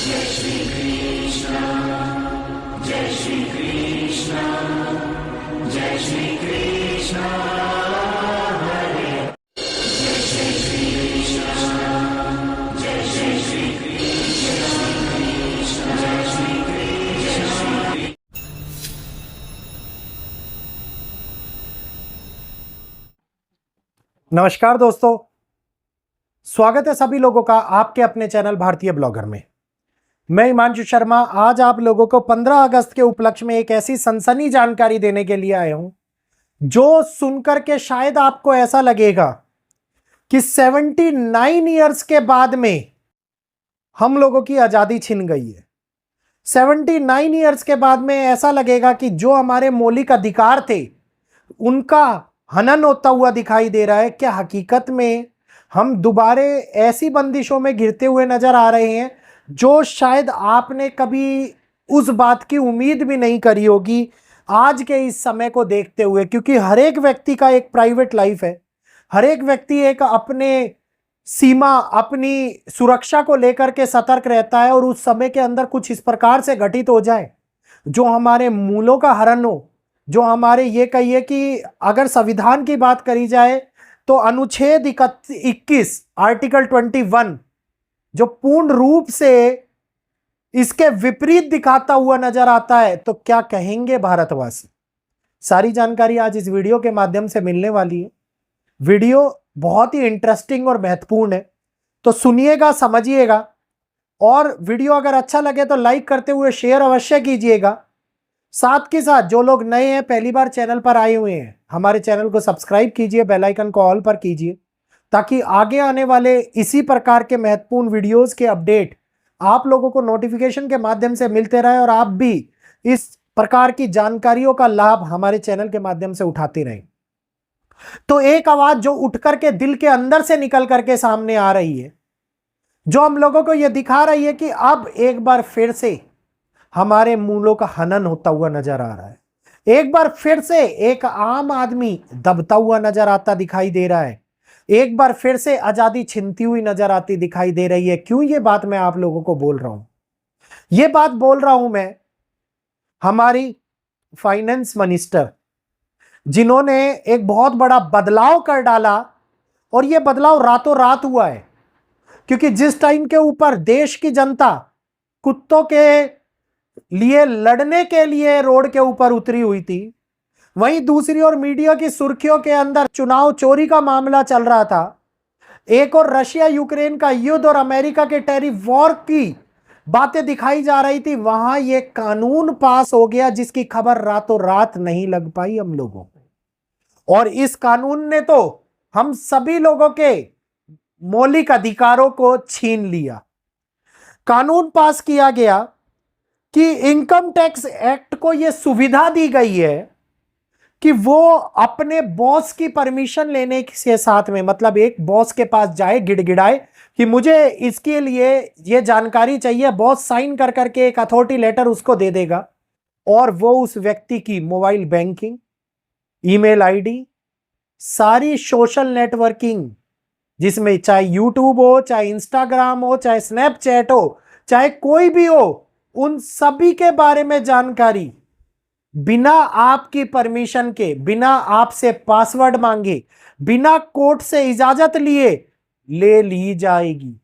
जय श्री कृष्ण, जय श्री कृष्ण, जय श्री कृष्ण हरे, जय श्री कृष्ण, जय श्री कृष्ण, जय श्री कृष्ण। नमस्कार दोस्तों, स्वागत है सभी लोगों का आपके अपने चैनल भारतीय ब्लॉगर में। मैं हिमांशु शर्मा आज आप लोगों को 15 अगस्त के उपलक्ष्य में एक ऐसी सनसनी जानकारी देने के लिए आया हूं जो सुनकर के शायद आपको ऐसा लगेगा कि 79 ईयर्स के बाद में हम लोगों की आजादी छिन गई है। 79 ईयर्स के बाद में ऐसा लगेगा कि जो हमारे मौलिक अधिकार थे उनका हनन होता हुआ दिखाई दे रहा है। क्या हकीकत में हम दोबारे ऐसी बंदिशों में गिरते हुए नजर आ रहे हैं जो शायद आपने कभी उस बात की उम्मीद भी नहीं करी होगी आज के इस समय को देखते हुए, क्योंकि हर एक व्यक्ति का एक प्राइवेट लाइफ है। हर एक व्यक्ति एक अपने सीमा, अपनी सुरक्षा को लेकर के सतर्क रहता है और उस समय के अंदर कुछ इस प्रकार से घटित हो जाए जो हमारे मूलों का हरण हो, जो हमारे ये कहिए कि अगर संविधान की बात करी जाए तो अनुच्छेद 21 आर्टिकल 21 जो पूर्ण रूप से इसके विपरीत दिखाता हुआ नजर आता है, तो क्या कहेंगे भारतवासी। सारी जानकारी आज इस वीडियो के माध्यम से मिलने वाली है। वीडियो बहुत ही इंटरेस्टिंग और महत्वपूर्ण है, तो सुनिएगा, समझिएगा, और वीडियो अगर अच्छा लगे तो लाइक करते हुए शेयर अवश्य कीजिएगा। साथ के साथ जो लोग नए हैं, पहली बार चैनल पर आए हुए हैं, हमारे चैनल को सब्सक्राइब कीजिए, बेल आइकन को ऑल पर कीजिए, ताकि आगे आने वाले इसी प्रकार के महत्वपूर्ण वीडियोस के अपडेट आप लोगों को नोटिफिकेशन के माध्यम से मिलते रहे और आप भी इस प्रकार की जानकारियों का लाभ हमारे चैनल के माध्यम से उठाते रहें। तो एक आवाज जो उठ करके दिल के अंदर से निकल करके सामने आ रही है, जो हम लोगों को यह दिखा रही है कि अब एक बार फिर से हमारे मूलों का हनन होता हुआ नजर आ रहा है। एक बार फिर से एक आम आदमी दबता हुआ नजर आता दिखाई दे रहा है। एक बार फिर से आजादी छिनती हुई नजर आती दिखाई दे रही है। क्यों ये बात मैं आप लोगों को बोल रहा हूं? ये बात बोल रहा हूं मैं हमारी फाइनेंस मिनिस्टर, जिन्होंने एक बहुत बड़ा बदलाव कर डाला, और यह बदलाव रातों रात हुआ है। क्योंकि जिस टाइम के ऊपर देश की जनता कुत्तों के लिए लड़ने के लिए रोड के ऊपर उतरी हुई थी, वहीं दूसरी ओर मीडिया की सुर्खियों के अंदर चुनाव चोरी का मामला चल रहा था। एक और रशिया यूक्रेन का युद्ध और अमेरिका के टैरिफ वॉर की बातें दिखाई जा रही थी। वहां यह कानून पास हो गया जिसकी खबर रातों रात नहीं लग पाई हम लोगों को, और इस कानून ने तो हम सभी लोगों के मौलिक अधिकारों को छीन लिया। कानून पास किया गया कि इनकम टैक्स एक्ट को यह सुविधा दी गई है कि वो अपने बॉस की परमिशन लेने के साथ में, मतलब एक बॉस के पास जाए, गिड़गिड़ाए कि मुझे इसके लिए ये जानकारी चाहिए, बॉस साइन कर करके एक अथॉरिटी लेटर उसको दे देगा, और वो उस व्यक्ति की मोबाइल बैंकिंग, ईमेल आईडी, सारी सोशल नेटवर्किंग, जिसमें चाहे यूट्यूब हो, चाहे इंस्टाग्राम हो, चाहे स्नैपचैट हो, चाहे कोई भी हो, उन सभी के बारे में जानकारी बिना आपकी परमिशन के, बिना आपसे पासवर्ड मांगे, बिना कोर्ट से इजाजत लिए ले ली जाएगी।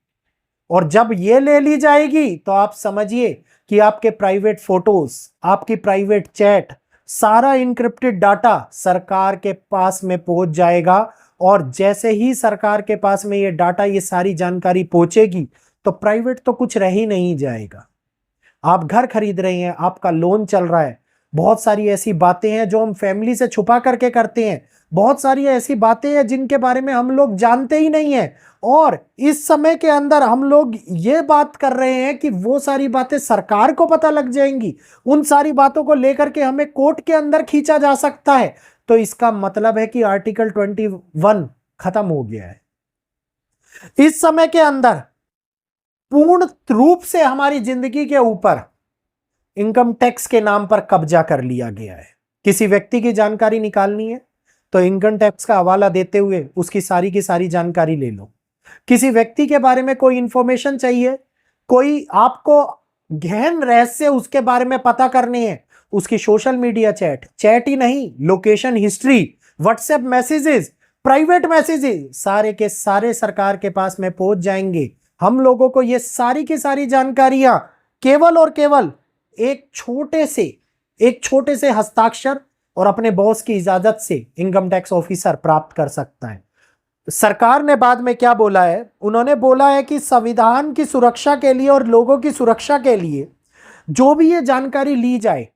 और जब ये ले ली जाएगी तो आप समझिए कि आपके प्राइवेट फोटोज, आपकी प्राइवेट चैट, सारा इनक्रिप्टेड डाटा सरकार के पास में पहुंच जाएगा। और जैसे ही सरकार के पास में ये डाटा, ये सारी जानकारी पहुंचेगी, तो प्राइवेट तो कुछ रह ही नहीं जाएगा। आप घर खरीद रहे हैं, आपका लोन चल रहा है, बहुत सारी ऐसी बातें हैं जो हम फैमिली से छुपा करके करते हैं, बहुत सारी ऐसी बातें हैं जिनके बारे में हम लोग जानते ही नहीं हैं, और इस समय के अंदर हम लोग ये बात कर रहे हैं कि वो सारी बातें सरकार को पता लग जाएंगी, उन सारी बातों को लेकर के हमें कोर्ट के अंदर खींचा जा सकता है। तो इसका मतलब है कि आर्टिकल 21 खत्म हो गया है। इस समय के अंदर पूर्ण रूप से हमारी जिंदगी के ऊपर इनकम टैक्स के नाम पर कब्जा कर लिया गया है। किसी व्यक्ति की जानकारी निकालनी है तो इनकम टैक्स का हवाला देते हुए उसकी सारी की सारी जानकारी ले लो। किसी व्यक्ति के बारे में कोई इंफॉर्मेशन चाहिए कोई आपको गहन रहस्य उसके बारे में पता करनी है, उसकी सोशल मीडिया चैट ही नहीं, location history, WhatsApp messages, private messages, सारे के सारे सरकार के पास में पहुंच जाएंगे। हम लोगों को ये सारी की सारी जानकारियां केवल और केवल एक छोटे से हस्ताक्षर और अपने बॉस की इजाजत से इनकम टैक्स ऑफिसर प्राप्त कर सकता है। सरकार ने बाद में क्या बोला है, उन्होंने बोला है कि संविधान की सुरक्षा के लिए और लोगों की सुरक्षा के लिए जो भी ये जानकारी ली जाए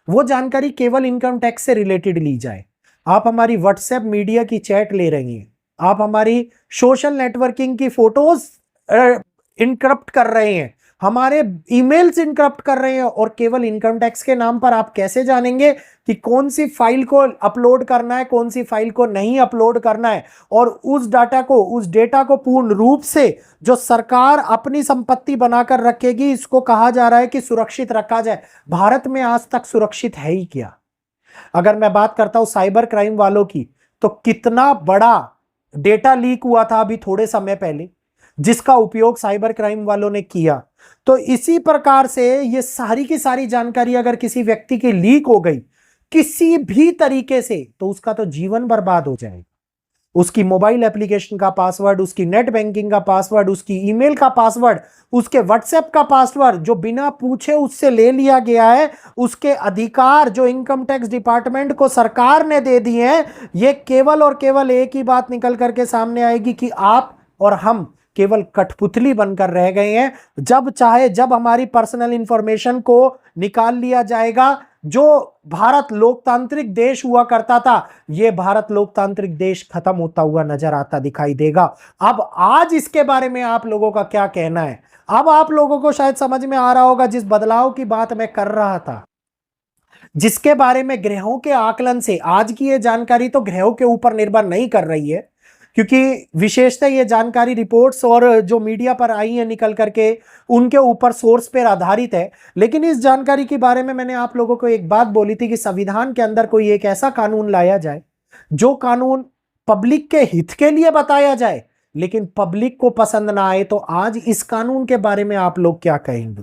वो जानकारी केवल इनकम टैक्स से रिलेटेड ली जाए। आप हमारी व्हाट्सएप मीडिया की चैट ले रही हैं, आप हमारी सोशल नेटवर्किंग की फोटोज इनक्रप्ट कर रहे हैं, हमारे ईमेल्स इनक्रप्ट कर रहे हैं, और केवल इनकम टैक्स के नाम पर आप कैसे जानेंगे कि कौन सी फाइल को अपलोड करना है, कौन सी फाइल को नहीं अपलोड करना है, और उस डेटा को पूर्ण रूप से जो सरकार अपनी संपत्ति बनाकर रखेगी, इसको कहा जा रहा है कि सुरक्षित रखा जाए। भारत में आज तक सुरक्षित है ही क्या? अगर मैं बात करता हूं साइबर क्राइम वालों की, तो कितना बड़ा डेटा लीक हुआ था अभी थोड़े समय पहले, जिसका उपयोग साइबर क्राइम वालों ने किया। तो इसी प्रकार से ये सारी की सारी जानकारी अगर किसी व्यक्ति की लीक हो गई किसी भी तरीके से, तो उसका तो जीवन बर्बाद हो जाएगा। उसकी मोबाइल एप्लीकेशन का पासवर्ड, उसकी नेट बैंकिंग का पासवर्ड, उसकी ईमेल का पासवर्ड, उसके व्हाट्सएप का पासवर्ड जो बिना पूछे उससे ले लिया गया है, उसके अधिकार जो इनकम टैक्स डिपार्टमेंट को सरकार ने दे दिए हैं, ये केवल और केवल एक ही बात निकल करके सामने आएगी कि आप और हम केवल कठपुतली बनकर रह गए हैं। जब चाहे जब हमारी पर्सनल इंफॉर्मेशन को निकाल लिया जाएगा। जो भारत लोकतांत्रिक देश हुआ करता था, यह भारत लोकतांत्रिक देश खत्म होता हुआ नजर आता दिखाई देगा। अब आज इसके बारे में आप लोगों का क्या कहना है? अब आप लोगों को शायद समझ में आ रहा होगा जिस बदलाव की बात मैं कर रहा था, जिसके बारे में ग्रहों के आकलन से आज की यह जानकारी तो ग्रहों के ऊपर निर्भर नहीं कर रही है, क्योंकि विशेषतः ये जानकारी रिपोर्ट्स और जो मीडिया पर आई है निकल करके उनके ऊपर सोर्स पर आधारित है। लेकिन इस जानकारी के बारे में मैंने आप लोगों को एक बात बोली थी कि संविधान के अंदर कोई एक ऐसा कानून लाया जाए जो कानून पब्लिक के हित के लिए बताया जाए, लेकिन पब्लिक को पसंद ना आए। तो आज इस कानून के बारे में आप लोग क्या कहेंगे?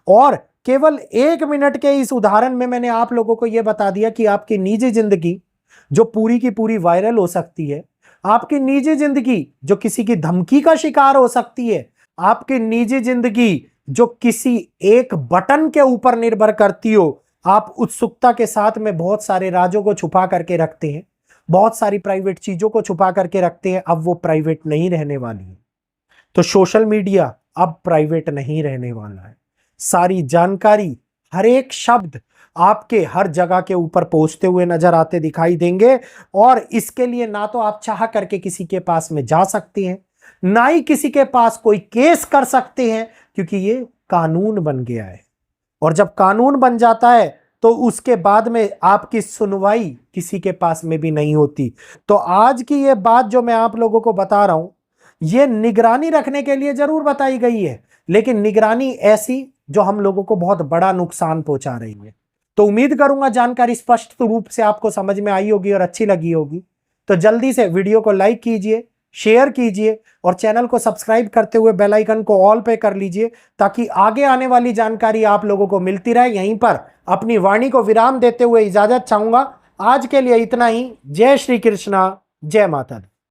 और केवल 1 मिनट के इस उदाहरण में मैंने आप लोगों को यह बता दिया कि आपकी निजी जिंदगी जो पूरी की पूरी वायरल हो सकती है, आपकी निजी जिंदगी जो किसी की धमकी का शिकार हो सकती है, आपकी निजी जिंदगी जो किसी एक बटन के ऊपर निर्भर करती हो। आप उत्सुकता के साथ में बहुत सारे राजों को छुपा करके रखते हैं, बहुत सारी प्राइवेट चीजों को छुपा करके रखते हैं, अब वो प्राइवेट नहीं रहने वाली है। तो सोशल मीडिया अब प्राइवेट नहीं रहने वाला है। सारी जानकारी, हर एक शब्द आपके हर जगह के ऊपर पहुंचते हुए नजर आते दिखाई देंगे। और इसके लिए ना तो आप चाह करके किसी के पास में जा सकते हैं, ना ही किसी के पास कोई केस कर सकते हैं, क्योंकि ये कानून बन गया है। और जब कानून बन जाता है तो उसके बाद में आपकी सुनवाई किसी के पास में भी नहीं होती। तो आज की ये बात जो मैं आप लोगों को बता रहा हूं, ये निगरानी रखने के लिए जरूर बताई गई है, लेकिन निगरानी ऐसी जो हम लोगों को बहुत बड़ा नुकसान पहुंचा रही है। तो उम्मीद करूंगा जानकारी स्पष्ट रूप से आपको समझ में आई होगी और अच्छी लगी होगी। तो जल्दी से वीडियो को लाइक कीजिए, शेयर कीजिए और चैनल को सब्सक्राइब करते हुए बेल आइकन को ऑल पे कर लीजिए, ताकि आगे आने वाली जानकारी आप लोगों को मिलती रहे। यहीं पर अपनी वाणी को विराम देते हुए इजाजत चाहूंगा। आज के लिए इतना ही। जय श्री कृष्णा, जय माता दी।